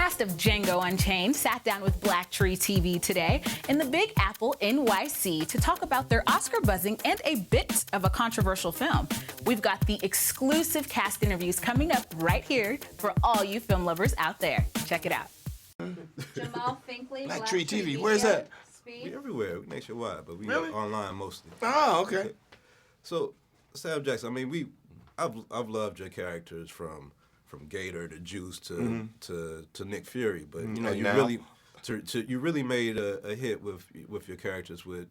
cast of Django Unchained sat down with BlackTree TV today in the Big Apple, NYC, to talk about their Oscar-buzzing and a bit of a controversial film. We've got the exclusive cast interviews coming up right here for all you film lovers out there. Check it out. Jamaal Finkley, BlackTree TV, where's that? We everywhere, we nationwide, but we Really? online mostly. Oh, okay. So, Sam Jackson, I mean, I've loved your characters from Gator to Juice to Nick Fury, but you know, you really made a hit with your characters with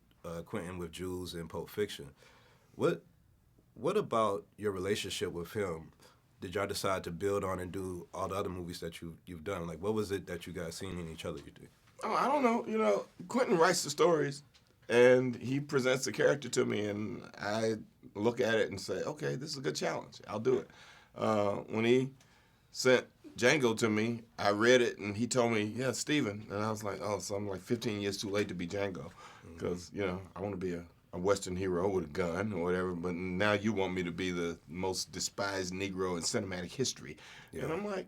Quentin with Jules and Pulp Fiction. What about your relationship with him did y'all decide to build on and do all the other movies that you've done? Like, what was it that you guys seen in each other you did? Oh, I don't know. You know, Quentin writes the stories, and he presents the character to me, and I look at it and say, okay, this is a good challenge. I'll do it. When he sent Django to me, I read it, and he told me, yeah, Steven. And I was like, oh, so I'm like 15 years too late to be Django, because, you know, I want to be a Western hero with a gun or whatever, but now you want me to be the most despised Negro in cinematic history. Yeah. And I'm like,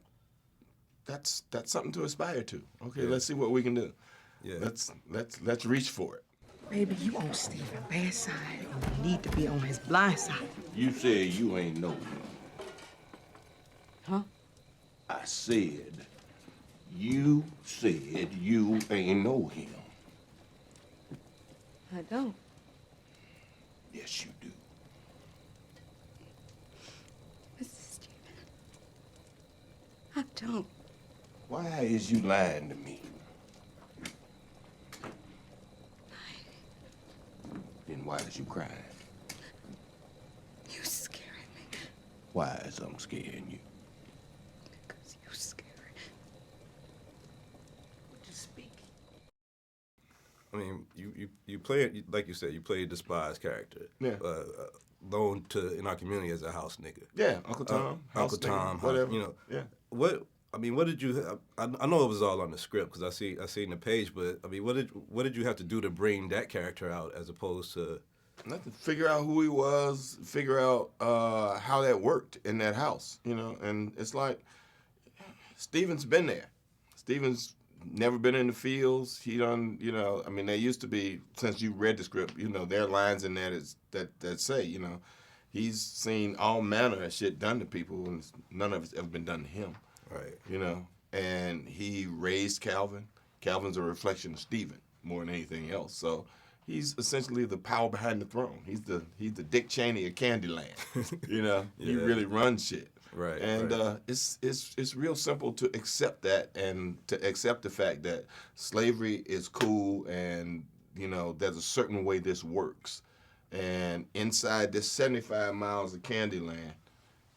that's something to aspire to. Okay, yeah. Let's see what we can do. Yeah. Let's reach for it. Baby, you on Steven's bad side, and you need to be on his blind side. You said you ain't know him. Huh? I said, you said you ain't know him. I don't. Yes, you do. Mr. Steven, I don't. Why is you lying to me? Then why is you crying? You scaring me. Why is I'm scaring you? Because you scary. Would you speak? I mean, you play it, like you said, you play a despised character. Yeah. Known in our community as a house nigga. Yeah, Uncle Tom. Uncle Tom, whatever. You know. Yeah. What did you? I know it was all on the script because I see in the page, but I mean, what did you have to do to bring that character out as opposed to? Nothing. Figure out who he was. Figure out how that worked in that house. You know, and it's like Steven's been there. Steven's never been in the fields. He done. You know, I mean, there used to be, since you read the script, you know, there are lines in there that say, you know, he's seen all manner of shit done to people, and none of it's ever been done to him. Right. You know, and he raised Calvin. Calvin's a reflection of Stephen more than anything else. So he's essentially the power behind the throne. He's the Dick Cheney of Candyland. You know, Yeah. He really runs shit. Right. And right. It's real simple to accept that, and to accept the fact that slavery is cool, and you know there's a certain way this works. And inside this 75 miles of Candyland,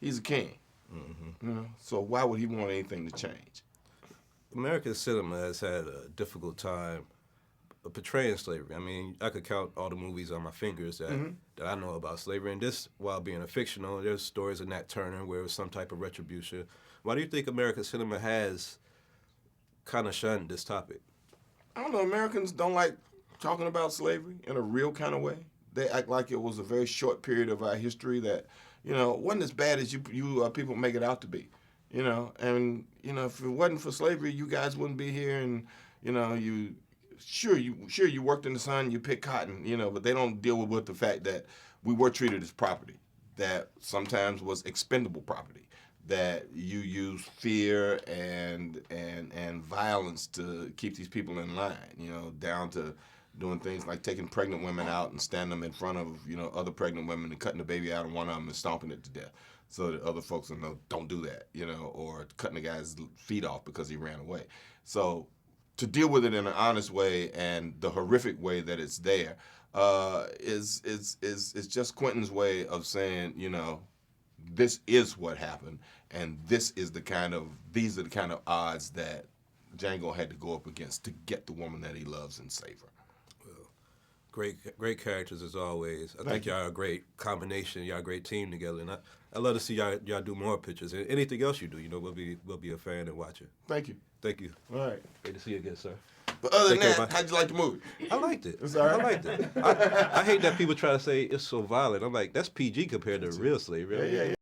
he's a king. Mm-hmm. You know, so why would he want anything to change? American cinema has had a difficult time portraying slavery. I mean, I could count all the movies on my fingers that I know about slavery. And this, while being a fictional, there's stories of Nat Turner where it was some type of retribution. Why do you think American cinema has kind of shunned this topic? I don't know. Americans don't like talking about slavery in a real kind of way. They act like it was a very short period of our history that, you know, wasn't as bad as you people make it out to be. You know, and you know, if it wasn't for slavery, you guys wouldn't be here. And you know, you worked in the sun, you picked cotton. You know, but they don't deal with the fact that we were treated as property, that sometimes was expendable property, that you use fear and violence to keep these people in line. You know, down to doing things like taking pregnant women out and standing them in front of, you know, other pregnant women and cutting the baby out of one of them and stomping it to death so that other folks will know, don't do that, you know, or cutting the guy's feet off because he ran away. So to deal with it in an honest way and the horrific way that it's there is just Quentin's way of saying, you know, this is what happened, and these are the kind of odds that Django had to go up against to get the woman that he loves and save her. Great characters as always. I think y'all are a great combination. Y'all a great team together, and I love to see y'all do more pictures. And anything else you do, you know, we'll be a fan and watch it. Thank you. Thank you. All right. Great to see you again, sir. But other than Take care, that, bye. how'd you like the movie? I liked it. It's all right. I liked it. I hate that people try to say it's so violent. I'm like, that's PG compared to real slavery. Yeah.